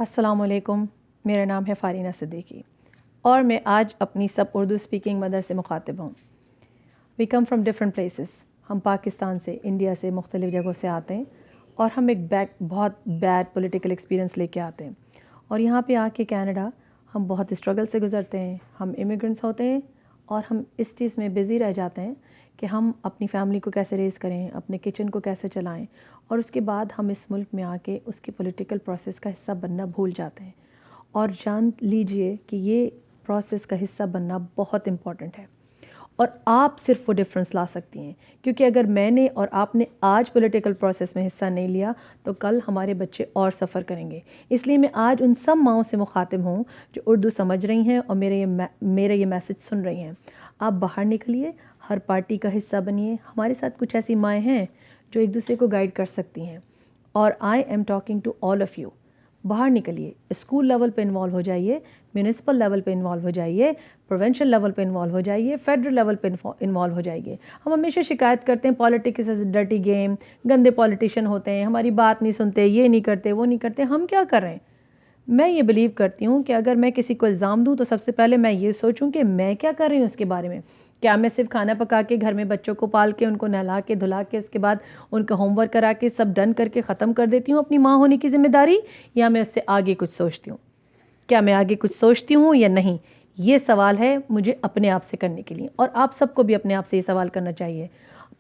السلام علیکم، میرا نام ہے فارینہ صدیقی اور میں آج اپنی سب اردو اسپیکنگ مدر سے مخاطب ہوں۔ وی کم فرام ڈفرینٹ پلیسز، ہم پاکستان سے، انڈیا سے، مختلف جگہوں سے آتے ہیں اور ہم ایک بہت بیڈ پولیٹیکل ایکسپیرینس لے کے آتے ہیں، اور یہاں پہ آ کے کینیڈا ہم بہت اسٹرگل سے گزرتے ہیں۔ ہم امیگرنٹس ہوتے ہیں اور ہم اس چیز میں بزی رہ جاتے ہیں کہ ہم اپنی فیملی کو کیسے ریز کریں، اپنے کچن کو کیسے چلائیں، اور اس کے بعد ہم اس ملک میں آ کے اس کی پولیٹیکل پروسیس کا حصہ بننا بھول جاتے ہیں۔ اور جان لیجئے کہ یہ پروسیس کا حصہ بننا بہت امپورٹنٹ ہے، اور آپ صرف وہ ڈفرینس لا سکتی ہیں، کیونکہ اگر میں نے اور آپ نے آج پولیٹیکل پروسیس میں حصہ نہیں لیا تو کل ہمارے بچے اور سفر کریں گے۔ اس لیے میں آج ان سب ماؤں سے مخاطب ہوں جو اردو سمجھ رہی ہیں اور میرا یہ میسج سن رہی ہیں۔ آپ باہر نکلیے، ہر پارٹی کا حصہ بنیے۔ ہمارے ساتھ کچھ ایسی مائیں ہیں جو ایک دوسرے کو گائیڈ کر سکتی ہیں، اور I am talking to all of you. باہر نکلیے، اسکول لیول پہ انوالو ہو جائیے، میونسپل لیول پہ انوالو ہو جائیے، پروونشل لیول پہ انوالو ہو جائیے، فیڈرل لیول پہ انوالو ہو جائیے۔ ہم ہمیشہ شکایت کرتے ہیں politics is a dirty game, گندے پالیٹیشین ہوتے ہیں، ہماری بات نہیں سنتے، یہ نہیں کرتے، وہ نہیں کرتے۔ ہم کیا کر رہے ہیں؟ میں یہ بلیو کرتی ہوں کہ اگر میں کسی کو الزام دوں تو سب سے پہلے میں یہ سوچوں کہ میں کیا کر رہی ہوں اس کے بارے میں۔ کیا میں صرف کھانا پکا کے گھر میں بچوں کو پال کے ان کو نہلا کے دھلا کے اس کے بعد ان کا ہوم ورک کرا کے سب ڈن کر کے ختم کر دیتی ہوں اپنی ماں ہونے کی ذمہ داری، یا میں اس سے آگے کچھ سوچتی ہوں؟ کیا میں آگے کچھ سوچتی ہوں یا نہیں؟ یہ سوال ہے مجھے اپنے آپ سے کرنے کے لیے، اور آپ سب کو بھی اپنے آپ سے یہ سوال کرنا چاہیے۔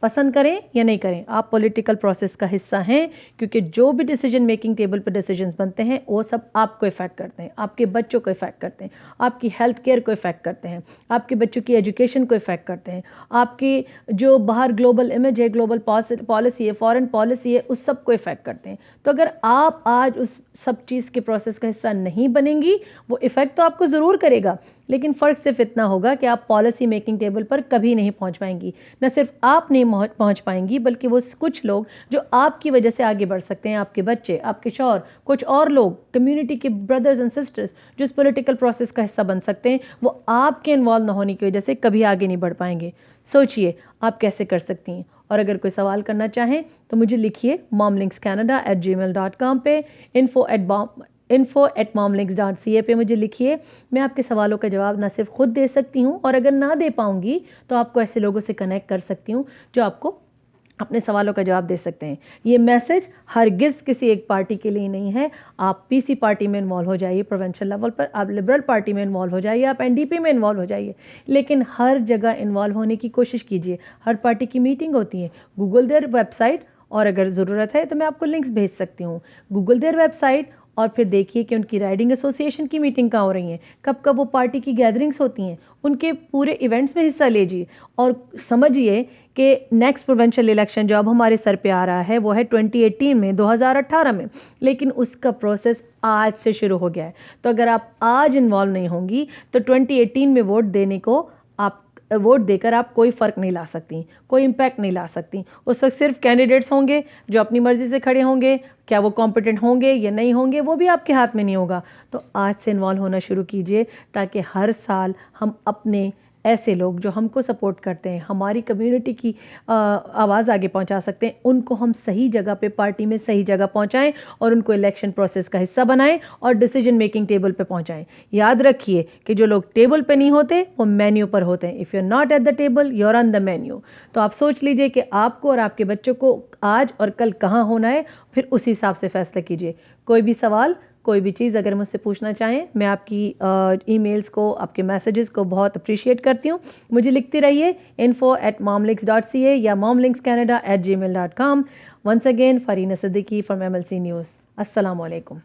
پسند کریں یا نہیں کریں، آپ پولیٹیکل پروسیس کا حصہ ہیں، کیونکہ جو بھی ڈیسیجن میکنگ ٹیبل پہ ڈیسیجنز بنتے ہیں وہ سب آپ کو افیکٹ کرتے ہیں، آپ کے بچوں کو افیکٹ کرتے ہیں، آپ کی ہیلتھ کیئر کو افیکٹ کرتے ہیں، آپ کے بچوں کی ایجوکیشن کو افیکٹ کرتے ہیں، آپ کی جو باہر گلوبل امیج ہے، گلوبل پالیسی ہے، فارن پالیسی ہے، اس سب کو افیکٹ کرتے ہیں۔ تو اگر آپ آج اس سب چیز کے پروسیس کا حصہ نہیں بنیں گی، وہ افیکٹ تو آپ کو ضرور کرے گا، لیکن فرق صرف اتنا ہوگا کہ آپ پالیسی میکنگ ٹیبل پر کبھی نہیں پہنچ پائیں گی۔ نہ صرف آپ نہیں پہنچ پائیں گی، بلکہ وہ کچھ لوگ جو آپ کی وجہ سے آگے بڑھ سکتے ہیں، آپ کے بچے، آپ کے شوہر، کچھ اور لوگ کمیونٹی کے بردرز اینڈ سسٹرز جو اس پولیٹیکل پروسیس کا حصہ بن سکتے ہیں، وہ آپ کے انوالو نہ ہونے کی وجہ سے کبھی آگے نہیں بڑھ پائیں گے۔ سوچئے آپ کیسے کر سکتی ہیں، اور اگر کوئی سوال کرنا چاہیں تو مجھے لکھیے momlinkscanada@gmail.com پہ، info@momlinks.ca پہ مجھے لکھیے۔ میں آپ کے سوالوں کا جواب نہ صرف خود دے سکتی ہوں، اور اگر نہ دے پاؤں گی تو آپ کو ایسے لوگوں سے کنیکٹ کر سکتی ہوں جو آپ کو اپنے سوالوں کا جواب دے سکتے ہیں۔ یہ میسج ہرگز کسی ایک پارٹی کے لیے نہیں ہے۔ آپ پی سی پارٹی میں انوالو ہو جائیے پروونشل لیول پر، آپ لبرل پارٹی میں انوالو ہو جائیے، آپ این ڈی پی میں انوالو ہو جائیے، لیکن ہر جگہ انوالو ہونے کی کوشش کیجیے۔ ہر پارٹی کی میٹنگ ہوتی ہے، گوگل دیئر ویب سائٹ، اور اگر ضرورت ہے تو میں آپ کو لنکس بھیج سکتی ہوں۔ گوگل دیئر ویب سائٹ، اور پھر دیکھیے کہ ان کی رائڈنگ ایسوسی ایشن کی میٹنگ کہاں ہو رہی ہیں، کب کب وہ پارٹی کی گیدرنگز ہوتی ہیں، ان کے پورے ایونٹس میں حصہ لیجیے، اور سمجھیے کہ نیکسٹ پروونشل الیکشن جو اب ہمارے سر پہ آ رہا ہے وہ ہے 2018 میں، 2018 میں، لیکن اس کا پروسیس آج سے شروع ہو گیا ہے۔ تو اگر آپ آج انوالو نہیں ہوں گی تو 2018 میں ووٹ دے کر آپ کوئی فرق نہیں لا سکتی، کوئی امپیکٹ نہیں لا سکتی۔ اس وقت صرف کینڈیڈیٹس ہوں گے جو اپنی مرضی سے کھڑے ہوں گے، کیا وہ کمپیٹنٹ ہوں گے یا نہیں ہوں گے وہ بھی آپ کے ہاتھ میں نہیں ہوگا۔ تو آج سے انوالو ہونا شروع کیجئے، تاکہ ہر سال ہم اپنے ایسے لوگ جو ہم کو سپورٹ کرتے ہیں، ہماری کمیونٹی کی آواز آگے پہنچا سکتے ہیں، ان کو ہم صحیح جگہ پہ پارٹی میں صحیح جگہ پہنچائیں، اور ان کو الیکشن پروسیس کا حصہ بنائیں اور ڈیسیجن میکنگ ٹیبل پہ پہنچائیں۔ یاد رکھیے کہ جو لوگ ٹیبل پہ نہیں ہوتے وہ مینیو پر ہوتے ہیں۔ If you are not at the table you are on the menu. تو آپ سوچ لیجئے کہ آپ کو اور آپ کے بچوں کو آج اور کل کہاں ہونا ہے، پھر اسی حساب سے فیصلہ کیجئے۔ کوئی بھی سوال، کوئی بھی چیز اگر مجھ سے پوچھنا چاہیں، میں آپ کی ای میلز کو، آپ کے میسیجز کو بہت اپریشیٹ کرتی ہوں۔ مجھے لکھتے رہیے info@momlinks.ca یا momlinkscanada@gmail.com۔ Once again, Farina Siddiqui from MLC news. السلام علیکم۔